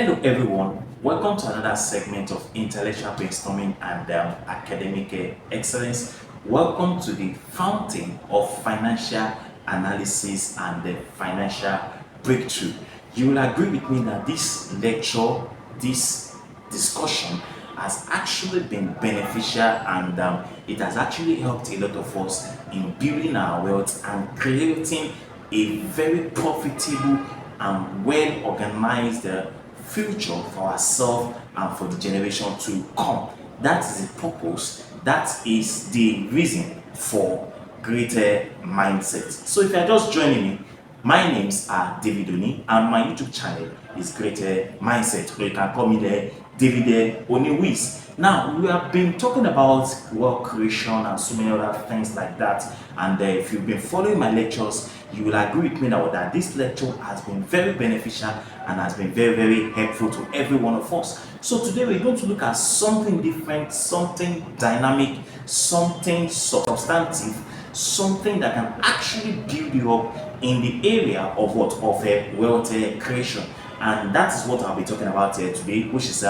Hello everyone, welcome to another segment of intellectual brainstorming and academic excellence. Welcome to the fountain of financial analysis and the financial breakthrough. You will agree with me that this lecture, this discussion has actually been beneficial and it has actually helped a lot of us in building our wealth and creating a very profitable and well organized future for ourselves and for the generation to come. That is the purpose, that is the reason for greater mindset. So if you are just joining me, my names are David Oni and my YouTube channel is Greater Mindset, or you can call me the David Oni. Now, we have been talking about wealth creation and so many other things like that. And if you've been following my lectures, you will agree with me now that this lecture has been very beneficial and has been very, very helpful to every one of us. So today we're going to look at something different, something dynamic, something substantive, something that can actually build you up in the area of what? Of a wealth creation. And that is what I'll be talking about here today, which is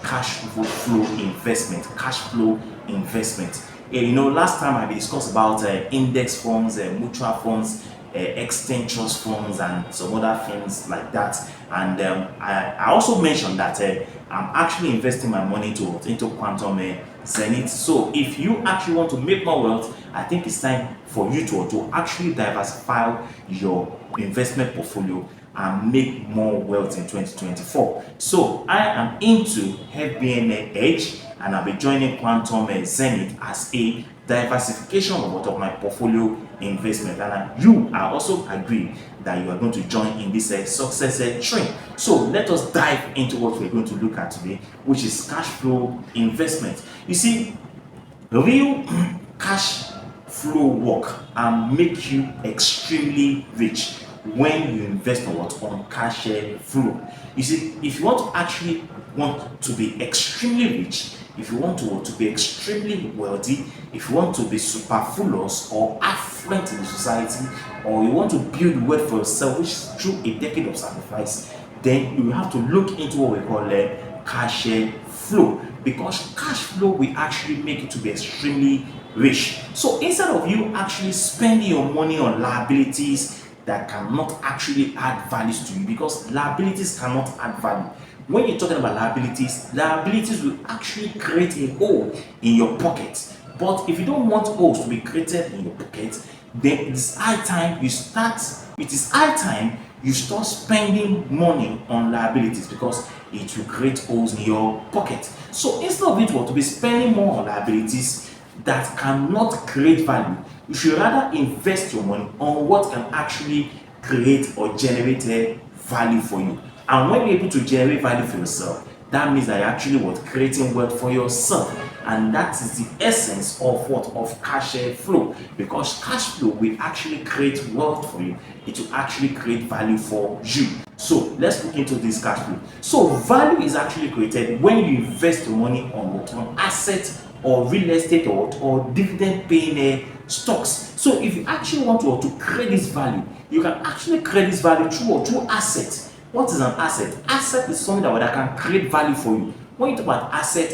cash flow investment. Cash flow investment. Last time I discussed about index funds, mutual funds, exchange trust funds, and some other things like that. And I also mentioned that I'm actually investing my money into quantum zenith. So if you actually want to make more wealth, I think it's time for you to actually diversify your investment portfolio and make more wealth in 2024. So I am into FBN Edge and I'll be joining Quantum Zenith as a diversification of my portfolio investment. And you are also agree that you are going to join in this success train. So let us dive into what we're going to look at today, which is cash flow investment. You see, real cash flow work and make you extremely rich when you invest on cash flow. You see, if you want to actually want to be extremely rich, if you want to be extremely wealthy, if you want to be superfluous or affluent in the society, or you want to build wealth for yourself, which is through a decade of sacrifice, then you have to look into what we call cash flow, because cash flow will actually make you to be extremely rich. So instead of you actually spending your money on liabilities that cannot actually add values to you, because liabilities cannot add value. When you're talking about liabilities will actually create a hole in your pocket. But if you don't want holes to be created in your pocket, then it is high time you start spending money on liabilities, because it will create holes in your pocket. So instead of it to be spending more on liabilities that cannot create value, you should rather invest your money on what can actually create or generate value for you. And when you're able to generate value for yourself, that means that you're actually creating wealth for yourself. And that is the essence of of cash flow, because cash flow will actually create wealth for you. It will actually create value for you. So let's look into this cash flow. So value is actually created when you invest your money on assets or real estate or dividend paying stocks. So if you actually want to create this value, you can actually create this value through assets. What is an asset? Asset is something that can create value for you. When you talk about asset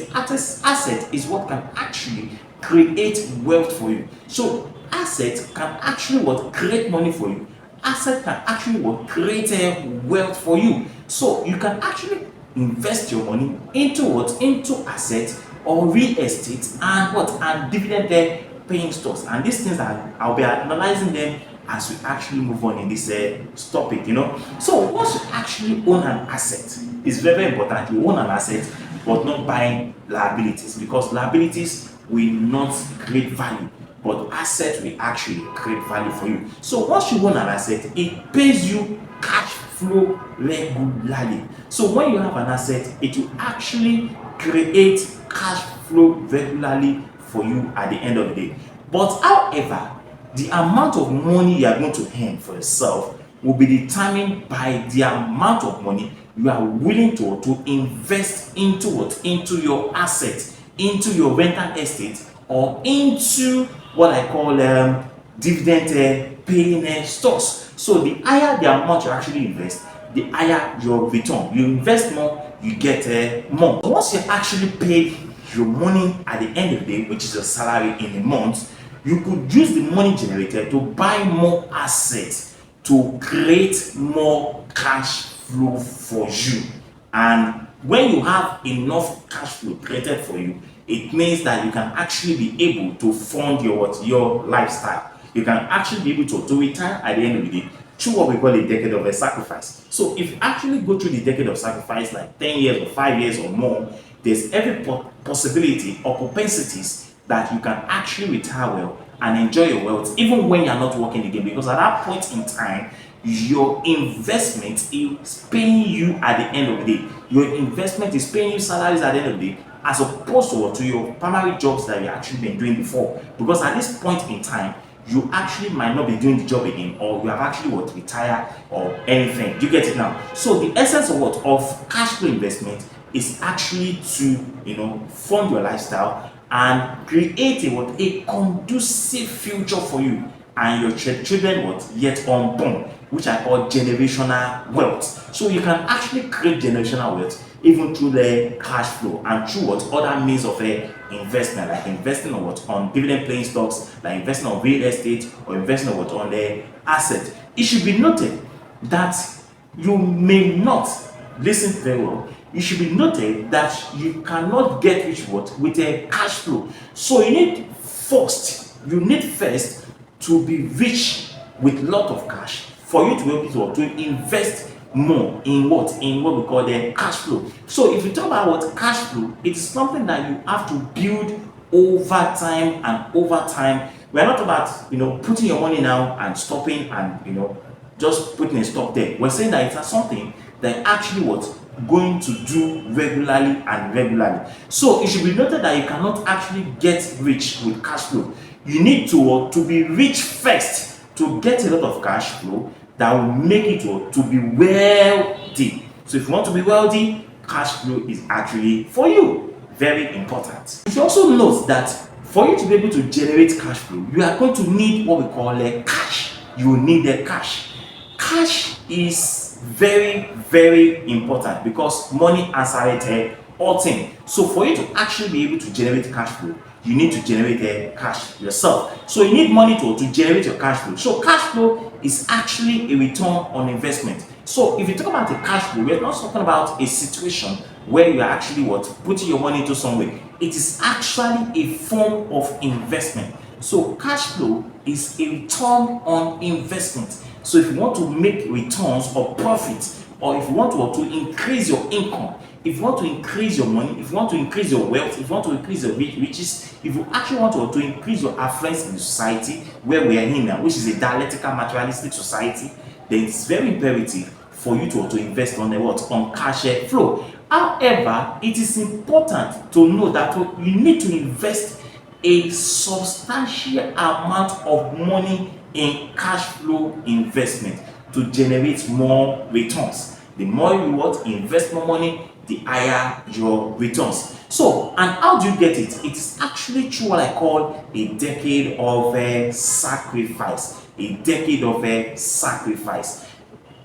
is what can actually create wealth for you. So asset can actually create money for you. Asset can actually create wealth for you. So you can actually invest your money into assets or real estate and dividend paying stocks. And these things I'll be analyzing them as we actually move on in this topic. So once you actually own an asset, it's very, very important you own an asset but not buying liabilities, because liabilities will not create value, but assets will actually create value for you. So once you own an asset, it pays you cash flow regularly. So when you have an asset, it will actually create cash flow regularly for you at the end of the day. But however, the amount of money you are going to earn for yourself will be determined by the amount of money you are willing to invest into your assets, into your rental estate, or into what I call dividend paying stocks. So the higher the amount you actually invest, the higher your return. You invest more, you get more. Once you actually paid your money at the end of the day, which is your salary in a month, you could use the money generated to buy more assets to create more cash flow for you. And when you have enough cash flow created for you, it means that you can actually be able to fund your lifestyle. You can actually be able to retire at the end of the day through what we call a decade of a sacrifice. So if you actually go through the decade of sacrifice, like 10 years or 5 years or more, there's every possibility or propensities that you can actually retire well and enjoy your wealth even when you're not working again, because at that point in time, your investment is paying you at the end of the day. Your investment is paying you salaries at the end of the day, as opposed to your primary jobs that you actually been doing before. Because at this point in time, you actually might not be doing the job again, or you have actually retired or anything. Do you get it now? So the essence of cash flow investment is actually to fund your lifestyle and create a conducive future for you and your children yet unborn, which I call generational wealth. So you can actually create generational wealth even through the cash flow and through other means of investment, like investing on dividend paying stocks, like investing on real estate, or investing on the asset. It should be noted that you may not listen very well. It should be noted that you cannot get rich with a cash flow. So you need first to be rich with lot of cash for you to be able to invest more in what we call the cash flow. So if you talk about cash flow, it is something that you have to build over time and over time. We're not about putting your money now and stopping and just putting a stop there. We're saying that it's something that actually going to do regularly and regularly. So it should be noted that you cannot actually get rich with cash flow. You need to be rich first to get a lot of cash flow that will make it to be wealthy. So if you want to be wealthy, cash flow is actually for you. Very important. You should also note that for you to be able to generate cash flow, you are going to need what we call cash. You need the cash. Cash is very, very important because money answers all things. So for you to actually be able to generate cash flow, you need to generate cash yourself. So you need money to generate your cash flow. So cash flow is actually a return on investment. So if you talk about a cash flow, we're not talking about a situation where you are actually putting your money into somewhere. It is actually a form of investment. So cash flow is a return on investment. So if you want to make returns or profits, or if you want to increase your income, if you want to increase your money, if you want to increase your wealth, if you want to increase your riches, if you actually want to increase your affluence in the society where we are in now, which is a dialectical materialistic society, then it's very imperative for you to invest on cash flow. However, it is important to know that you need to invest a substantial amount of money in cash flow investment to generate more returns. The more you invest more money, the higher your returns. So, and how do you get it? It's actually through what I call a decade of sacrifice. A decade of sacrifice.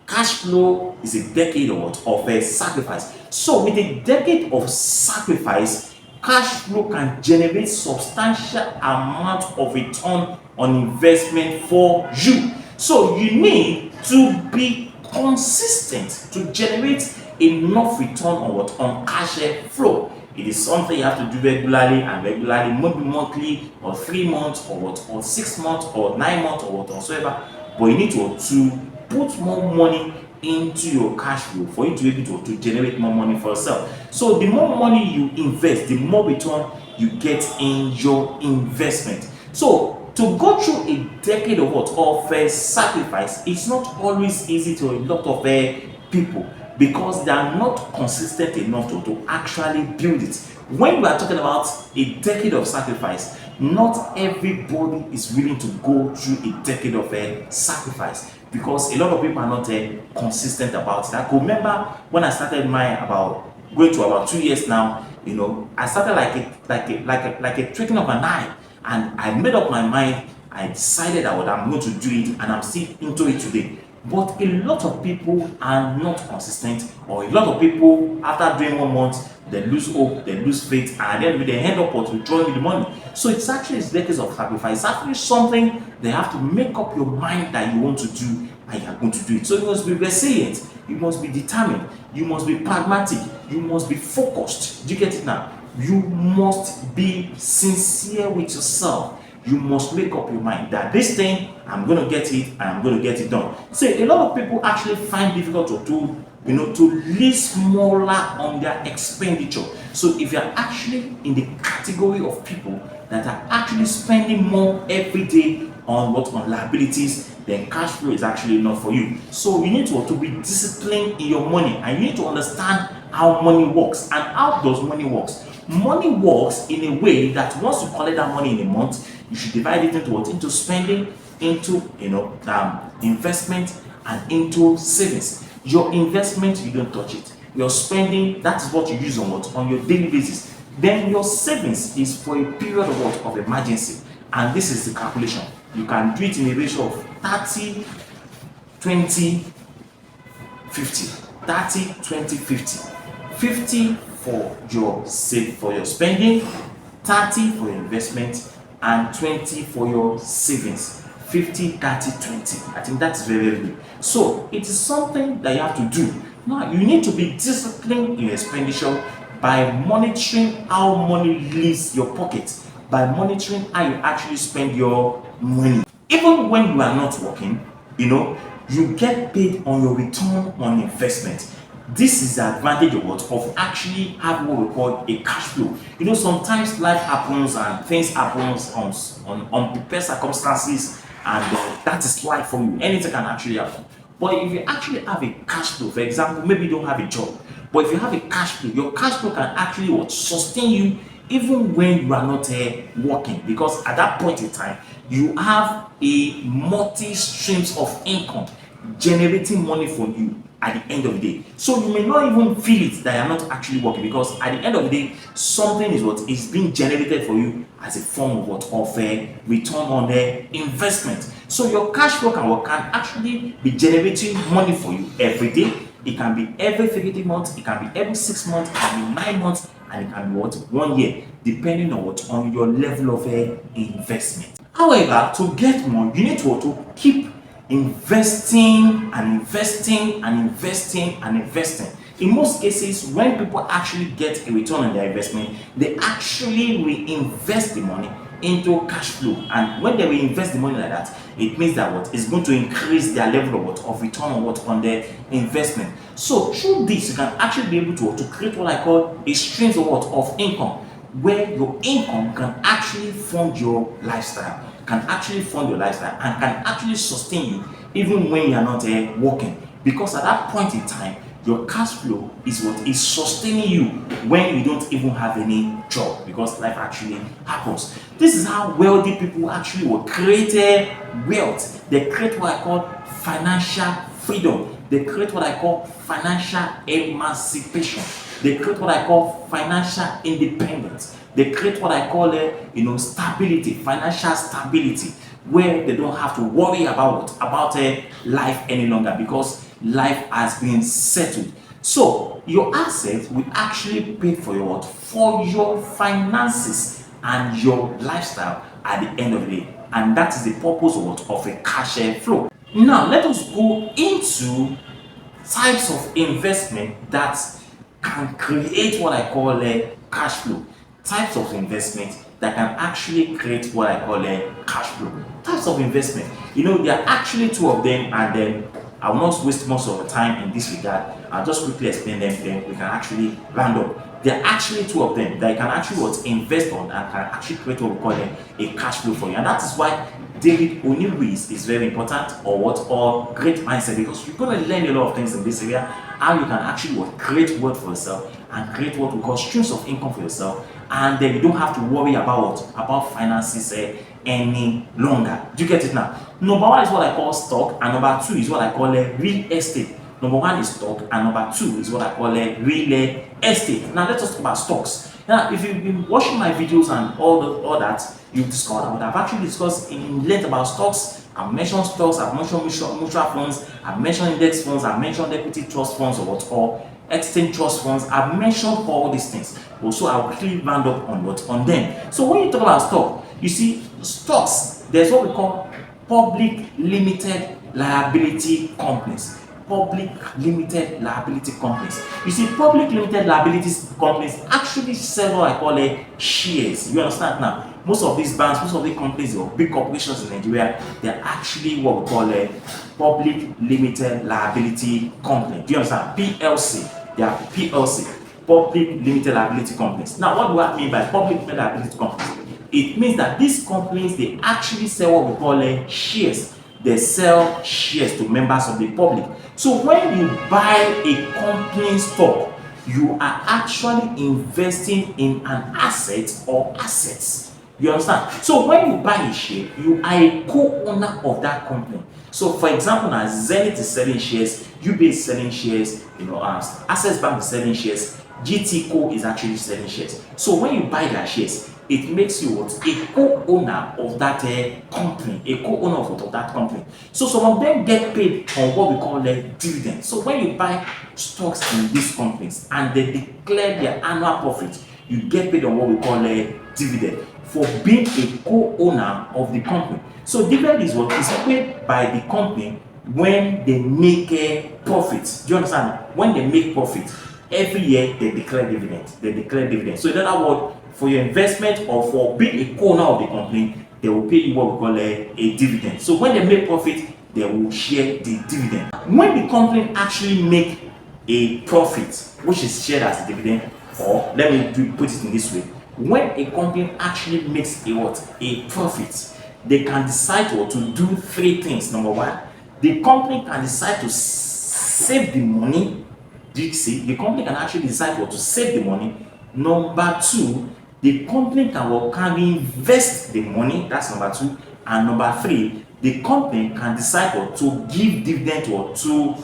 Cash flow is a decade of sacrifice. So, with a decade of sacrifice, cash flow can generate substantial amount of return on investment for you. So, you need to be consistent to generate enough return on cash flow. It is something you have to do regularly, maybe monthly or 3 months or 6 months or 9 months or whatsoever. But you need to put more money into your cash flow for you to be able to generate more money for yourself. So the more money you invest, the more return you get in your investment. So to go through a decade of sacrifice, it's not always easy to a lot of people, because they are not consistent enough to actually build it. When we are talking about a decade of sacrifice, not everybody is willing to go through a decade of sacrifice, because a lot of people are not consistent about it. I could remember when I started mine going to about 2 years now. I started like a twinkling of an eye, and I made up my mind. I decided I'm going to do it, and I'm still into it today. But a lot of people are not consistent, or a lot of people, after doing 1 month, they lose hope, they lose faith, and then they end up withdrawing the money. So it's actually a decades of sacrifice. It's actually something they have to make up your mind that you want to do, and you are going to do it. So you must be resilient, you must be determined, you must be pragmatic, you must be focused. Do you get it now? You must be sincere with yourself. You must make up your mind that this thing, I'm going to get it and I'm going to get it done. See, a lot of people actually find difficult to live smaller on their expenditure. So if you're actually in the category of people that are actually spending more every day on liabilities, then cash flow is actually not for you. So you need to be disciplined in your money, and you need to understand how money works. And how does money works? Money works in a way that once you collect that money in a month, you should divide it into what? Into spending, into investment, and into savings. Your investment, you don't touch it. Your spending, that is what you use on your daily basis. Then your savings is for a period of emergency. And this is the calculation. You can do it in a ratio of 30, 20, 50. 30, 20, 50. 50 for your spending, 30 for your investment, and 20 for your savings. 50, 30, 20. I think that's very, very good. So it is something that you have to do. Now you need to be disciplined in your expenditure by monitoring how money leaves your pocket, by monitoring how you actually spend your money. Even when you are not working, you get paid on your return on investment. This is the advantage of actually having what we call a cash flow. Sometimes life happens and things happens on unprepared circumstances, and that is life for you. Anything can actually happen. But if you actually have a cash flow, for example, maybe you don't have a job, but if you have a cash flow, your cash flow can actually sustain you even when you are not working, because at that point in time you have a multi streams of income generating money for you at the end of the day. So you may not even feel it that you're not actually working, because at the end of the day, something is being generated for you as a form of a return on the investment. So your cash flow can actually be generating money for you every day. It can be every 30 months, it can be every 6 months, it can be 9 months, and it can be 1 year, depending on your level of investment. However, to get more, you need to keep investing and investing and investing and investing. In most cases, when people actually get a return on their investment, they actually reinvest the money into cash flow. And when they reinvest the money like that, it means that it's going to increase their level of return on their investment. So through this, you can actually be able to create what I call a stream of income, where your income can actually fund your lifestyle, and can actually sustain you even when you are not working. Because at that point in time, your cash flow is what is sustaining you when you don't even have any job, because life actually happens. This is how wealthy people actually will create wealth. They create what I call financial freedom. They create what I call financial emancipation. They create what I call financial independence. They create what I call stability, financial stability, where they don't have to worry about life any longer, because life has been settled. So your assets will actually pay for your finances and your lifestyle at the end of the day, and that is the purpose of a cash flow. Now let us go into types of investment that can create what I call a cash flow. Types of investment that can actually create what I call a cash flow. Types of investment, there are actually two of them, and then I will not waste most of the time in this regard. I'll just quickly explain them, then we can actually round up. There are actually two of them that you can actually invest on and can actually create what we call a cash flow for you. And that is why David Oniwis is very important, or great mindset, because you're going to learn a lot of things in this area, how you can actually create wealth for yourself and create what we call streams of income for yourself, and then you don't have to worry about finances any longer. Do you get it now? Number one is what I call stock, and number two is what I call real estate. Number one is stock, and number two is what I call a real estate. Now let us talk about stocks. Now, if you've been watching my videos and all that, you've discovered that I've actually discussed in length about stocks. I've mentioned stocks, I've mentioned mutual funds, I've mentioned index funds, I've mentioned equity trust funds, or what, or exchange trust funds. I've mentioned all these things. Also, I'll quickly round up on them. So when you talk about stock, you see stocks, there's what we call public limited liability companies. Public limited liability companies. You see, public limited liability companies actually sell what I call shares. You understand now? Most of these banks, most of the companies or big corporations in Nigeria, they're actually what we call a public limited liability company. Do you understand? PLC. They are PLC. Public limited liability companies. Now, what do I mean by public limited liability companies? It means that these companies, they actually sell what we call shares. They sell shares to members of the public. So when you buy a company stock, you are actually investing in an asset or assets. You understand? So when you buy a share, you are a co-owner of that company. So for example, now Zenith is selling shares, UBA is selling shares, Access Bank is selling shares, GTCO is actually selling shares. So when you buy their shares, it makes you what? A co-owner of that company, a co-owner of that company. So some of them get paid on what we call a dividend. So when you buy stocks in these companies and they declare their annual profit, you get paid on what we call a dividend for being a co-owner of the company. So dividend is what is paid by the company when they make a profit. Do you understand? When they make profit, every year they declare dividends. They declare dividends. So in other words, for your investment or for being a co-owner of the company, they will pay you what we call a dividend. So when they make profit, they will share the dividend. When the company actually make a profit, which is shared as a dividend, or let me put it in this way, when a company actually makes a profit, they can decide to do three things. Number one, the company can decide to save the money. Do you see? The company can actually decide to save the money. Number two, the company can reinvest the money. That's number two. And number three, the company can decide to give dividend to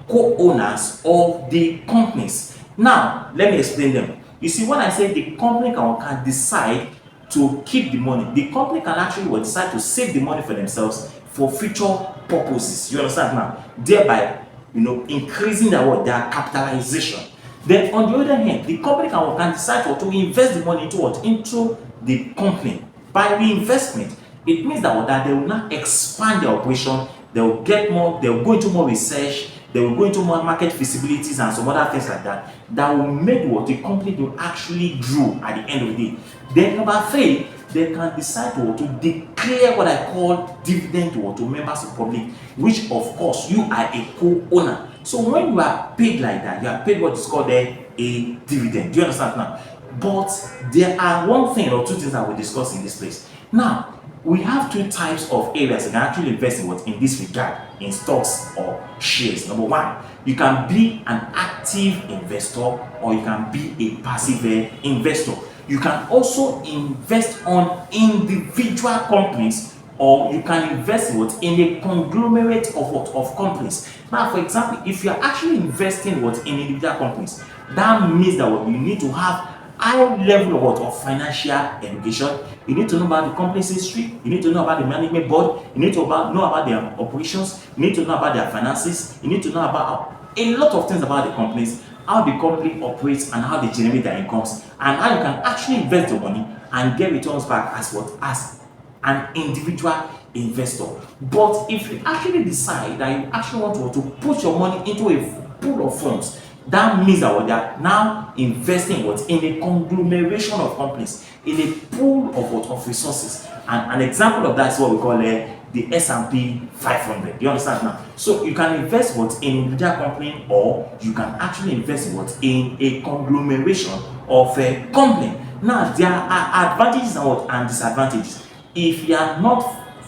co-owners of the companies. Now, let me explain them. You see, when I say the company can decide to keep the money, the company can actually decide to save the money for themselves for future purposes. You understand now? Thereby, increasing their capitalization. Then on the other hand, the company can decide to invest the money into the company. By reinvestment, it means that they will not expand their operation, they will get more, they will go into more research, they will go into more market feasibilities and some other things like that, that will make the company to actually grow at the end of the day. Then number three, they can decide to declare what I call dividend to members of the public, which of course you are a co-owner. So when you are paid like that, you are paid what is called a dividend. Do you understand now? But there are one thing or two things that we'll discuss in this place. Now, we have two types of areas you can actually invest in this regard, in stocks or shares. Number one, you can be an active investor or you can be a passive investor. You can also invest on individual companies, or you can invest in a conglomerate of companies. Now, for example, if you are actually investing in individual companies, that means that you need to have high level of financial education. You need to know about the company's history. You need to know about the management board. You need to know about their operations. You need to know about their finances. You need to know about a lot of things about the companies, how the company operates and how they generate their incomes, and how you can actually invest the money and get returns back as an individual investor. But if you actually decide that you actually want to put your money into a pool of funds, that means that they are now investing in a conglomeration of companies, in a pool of resources. And an example of that is what we call the S&P 500. You understand now? So you can invest in an individual company, or you can actually invest in a conglomeration of a company. Now, there are advantages and disadvantages. If you are not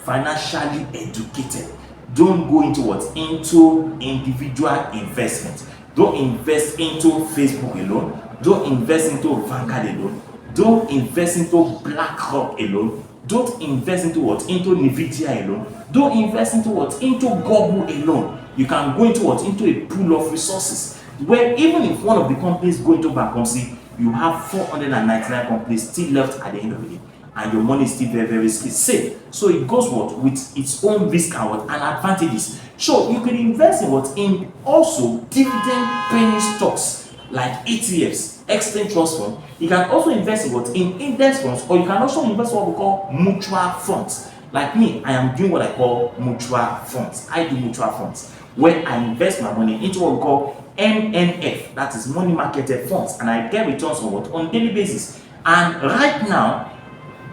financially educated, don't go into individual investment. Don't invest into Facebook alone. Don't invest into Vanguard alone. Don't invest into BlackRock alone. Don't invest into Nvidia alone. Don't invest into Google alone. You can go into what? Into a pool of resources where even if one of the companies go into bankruptcy, you have 499 companies still left at the end of the day, and your money is still very, very safe. So it goes what? With its own risk and what? And advantages. So you can invest in what? In also dividend paying stocks like ETFs, exchange trust fund. You can also invest in what? In index funds, or you can also invest in what we call mutual funds. Like me, I am doing what I call mutual funds. I do mutual funds where I invest my money into what we call MMF, that is money marketed funds, and I get returns on what? On daily basis. And right now,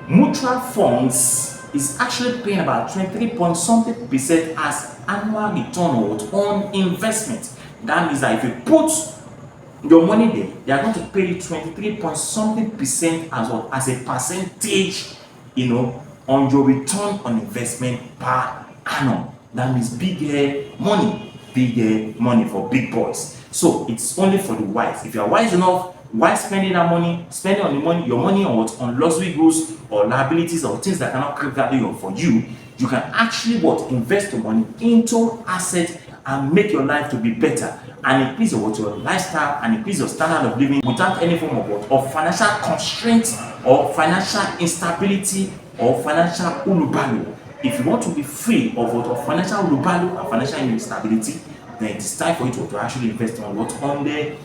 mutual funds is actually paying about 23 point something percent as annual return on investment. That means that if you put your money there, they are going to pay you 23 point something percent as what? As a percentage, on your return on investment per annum. That means bigger money for big boys. So it's only for the wise. If you are wise enough, why spending that money, spending on your money on what? On luxury goods or liabilities or things that cannot create value for you, you can actually what? Invest your money into assets and make your life to be better and increase your lifestyle and increase your standard of living without any form of what? Of financial constraints or financial instability or financial ulubalu. If you want to be free of what? Of financial ulubalu and financial instability, then it is time for you to actually invest on what? On the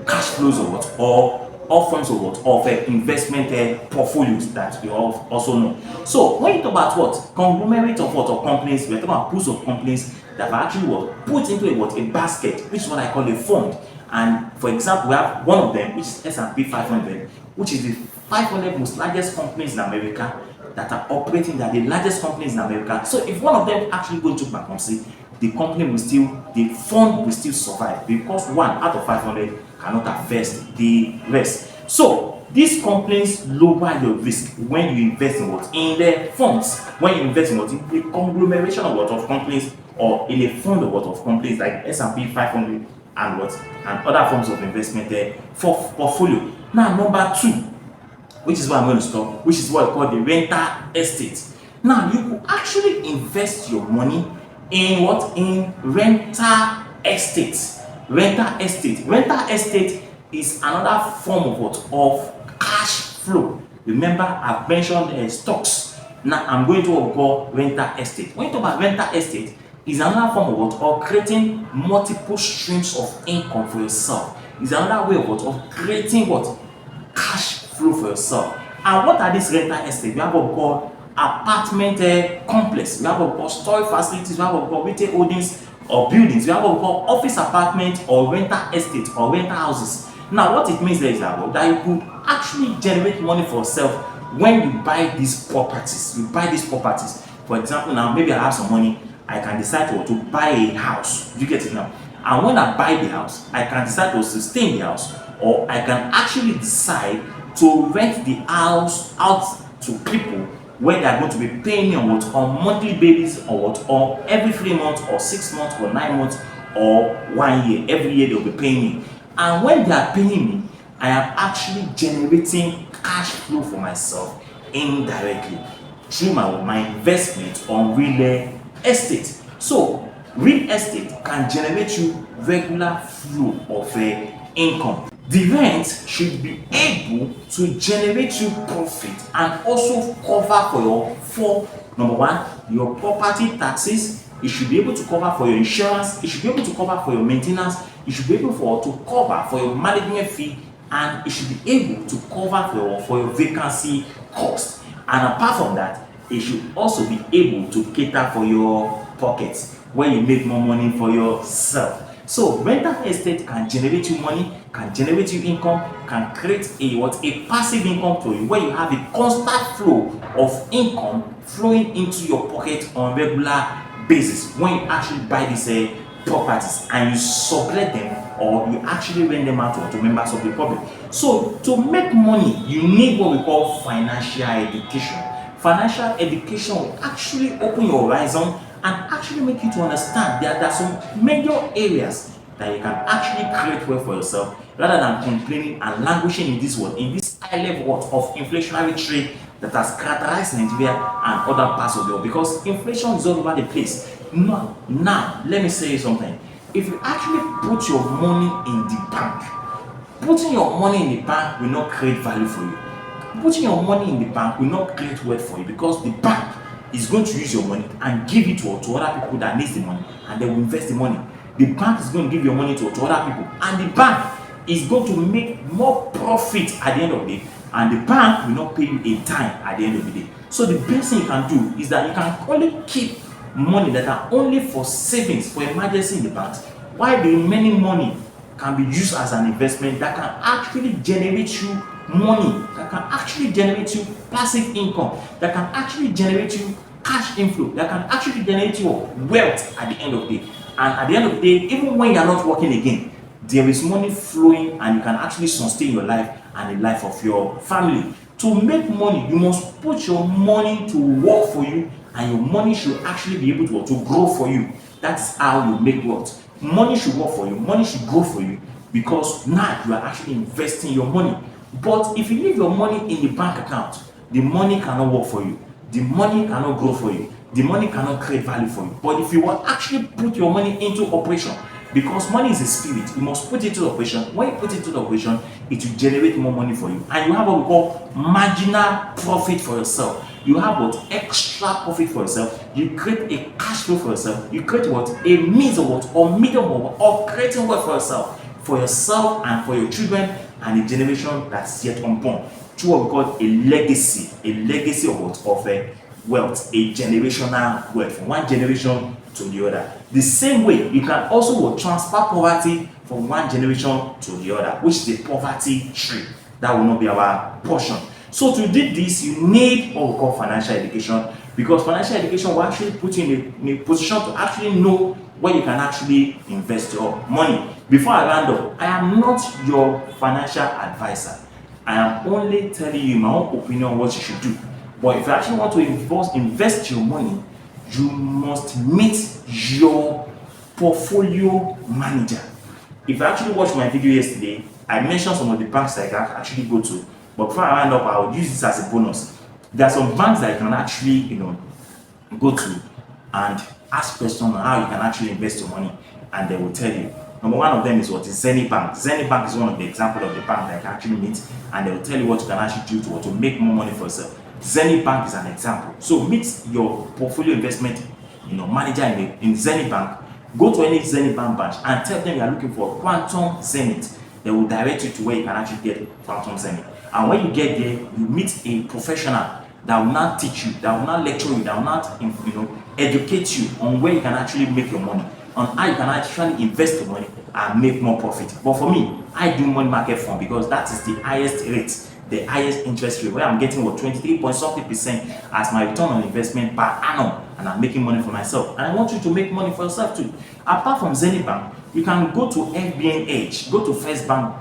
cash flows or what? Or all forms of what? Of investment portfolios that you also know. So when you talk about what? Conglomerate of what? Of companies, we're talking about pools of companies that are actually what? Put into a basket, which is what I call a fund. And for example, we have one of them, which is S&P 500, which is the 500 most largest companies in America that are operating. They are the largest companies in America. So if one of them actually go into bankruptcy, the fund will still survive, because one out of 500 cannot affect the rest. So these companies lower your risk when you invest in what? In the funds. When you invest in what? In the conglomeration of what? Of companies, or in a fund of what? Of companies like S&P 500 and what? And other forms of investment for portfolio. Now number 2, which is what I'm going to stop, which is what I call the rental estate. Now you could actually invest your money in what? In rental estate. Rental estate is another form of what? Of cash flow. Remember, I've mentioned stocks. Now I'm going to what we call rental estate. When you talk about rental estate, is another form of what? Of creating multiple streams of income for yourself. Is another way of what? Of creating what? Cash flow for yourself. And what are these rental estates? We have what we call apartment complex. We have what we call storage facilities. We have what we call retail holdings or buildings. We have what we call office apartment or rental estate or rental houses. Now what it means there is that you could actually generate money for yourself when you buy these properties. For example, now maybe I have some money, I can decide to buy a house. You get it now? And when I buy the house, I can decide to stay in the house, or I can actually decide to rent the house out to people where they are going to be paying me on what? On monthly basis, or what? Or every 3 months, or 6 months, or 9 months, or 1 year. Every year they'll be paying me. And when they are paying me, I am actually generating cash flow for myself indirectly through my investment on real estate. So real estate can generate you regular flow of income. The rent should be able to generate you profit and also cover for number 1, your property taxes. It should be able to cover for your insurance. It should be able to cover for your maintenance. It should be able to cover for your management fee, and it should be able to cover for your vacancy cost. And apart from that, it should also be able to cater for your pockets where you make more money for yourself. So rental estate can generate you money, can generate you income, can create a passive income for you, where you have a constant flow of income flowing into your pocket on regular basis when you actually buy these properties and you sublet them, or you actually rent them out to members of the public. So to make money, you need what we call financial education. Financial education will actually open your horizon and actually make you to understand that there are some major areas that you can actually create wealth for yourself, rather than complaining and languishing in this world, in this high level of inflationary trade that has characterized Nigeria and other parts of the world. Because inflation is all over the place. Now, let me say something. If you actually put your money in the bank, putting your money in the bank will not create value for you. Putting your money in the bank will not create wealth for you, because the bank is going to use your money and give it to other people that needs the money, and they will invest the money. The bank is going to give your money to other people, and the bank is going to make more profit at the end of the day, and the bank will not pay you a dime at the end of the day. So the best thing you can do is that you can only keep money that are only for savings, for emergency in the bank, while the remaining money can be used as an investment that can actually generate you money, that can actually generate you passive income, that can actually generate you cash inflow, that can actually generate you wealth at the end of the day. And at the end of the day, even when you are not working again, there is money flowing, and you can actually sustain your life and the life of your family. To make money, you must put your money to work for you, and your money should actually be able to grow for you. That's how you make wealth. Money should work for you, money should grow for you, because now you are actually investing your money. But if you leave your money in the bank account, the money cannot work for you, the money cannot grow for you, the money cannot create value for you. But if you will actually put your money into operation, because money is a spirit, you must put it into operation. When you put it into operation, it will generate more money for you, and you have what we call marginal profit for yourself. You have what? Extra profit for yourself. You create a cash flow for yourself. You create what? A means of what? Or medium of creating wealth for yourself and for your children and the generation that's yet unborn. Through what we call a legacy of what? Of wealth, a generational wealth, from one generation to the other. The same way, you can also transfer poverty from one generation to the other, which is a poverty tree. That will not be our portion. So to do this, you need what we call financial education, because financial education will actually put you in a position to actually know where you can actually invest your money. Before I round up, I am not your financial advisor. I am only telling you my own opinion on what you should do. But if you actually want to invest your money, you must meet your portfolio manager. If you actually watched my video yesterday, I mentioned some of the banks that I can actually go to. But before I round up, I would use this as a bonus. There are some banks that you can actually, go to and ask questions on how you can actually invest your money, and they will tell you. Number one of them is what is Zenith Bank. Zenith Bank is one of the examples of the bank that you can actually meet, and they will tell you what you can actually do to make more money for yourself. Zenith Bank is an example. So meet your portfolio investment, manager in Zenith Bank. Go to any Zenith Bank branch and tell them you are looking for Quantum Zenith. They will direct you to where you can actually get Quantum Zenith. And when you get there, you meet a professional that will not teach you, that will not lecture you, that will not educate you on where you can actually make your money, on how you can actually invest your money and make more profit. But for me, I do money market fund, because that is the highest rate, the highest interest rate, where I'm getting 23 point something percent as my return on investment per annum, and I'm making money for myself. And I want you to make money for yourself too. Apart from Zenith Bank, you can go to FBN, go to First Bank,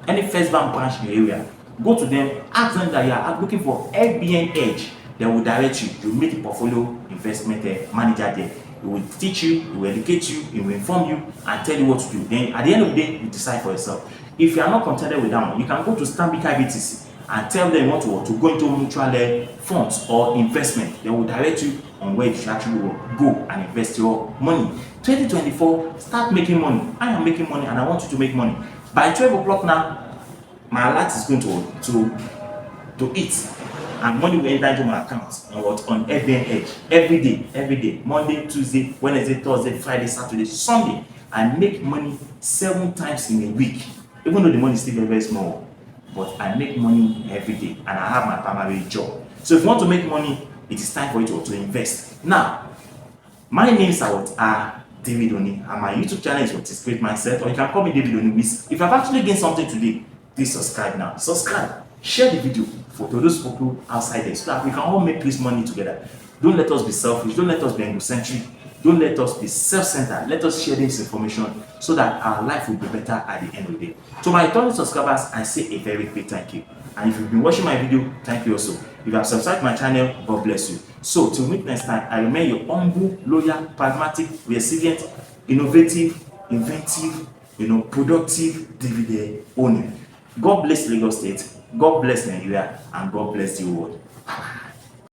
any First Bank branch in your area. Go to them, ask them that you are looking for FBN Edge. They will direct you. You meet the portfolio investment manager there. He will teach you, he will educate you, he will inform you and tell you what to do. Then at the end of the day, you decide for yourself. If you are not contented with that one, you can go to Stanbic IBTC and tell them you want to go into mutual funds or investment. They will direct you on where you should actually go and invest your money. 2024, start making money. I am making money, and I want you to make money. By 12 o'clock now, my alert is going to eat, and money will enter into my account on FBN Edge every day, Monday, Tuesday, Wednesday, Thursday, Friday, Saturday, Sunday. I make money 7 times in a week, even though the money is still very, very small, but I make money every day, and I have my primary job. So if you want to make money, it is time for you to invest. Now, my names are David Oni, and my YouTube channel is What is Great Mindset, or you can call me David Oni. If you have actually gained something today, please subscribe now. Subscribe, share the video for those people outside there, so that we can all make this money together. Don't let us be selfish, don't let us be egocentric, don't let us be self-centered. Let us share this information so that our life will be better at the end of the day. To my returning subscribers, I say a very big thank you. And if you've been watching my video, thank you also. If you have subscribed to my channel, God bless you. So till meet next time, I remain your humble, loyal, pragmatic, resilient, innovative, inventive, productive David Oni. God bless Lagos State, God bless Nigeria, and God bless the world.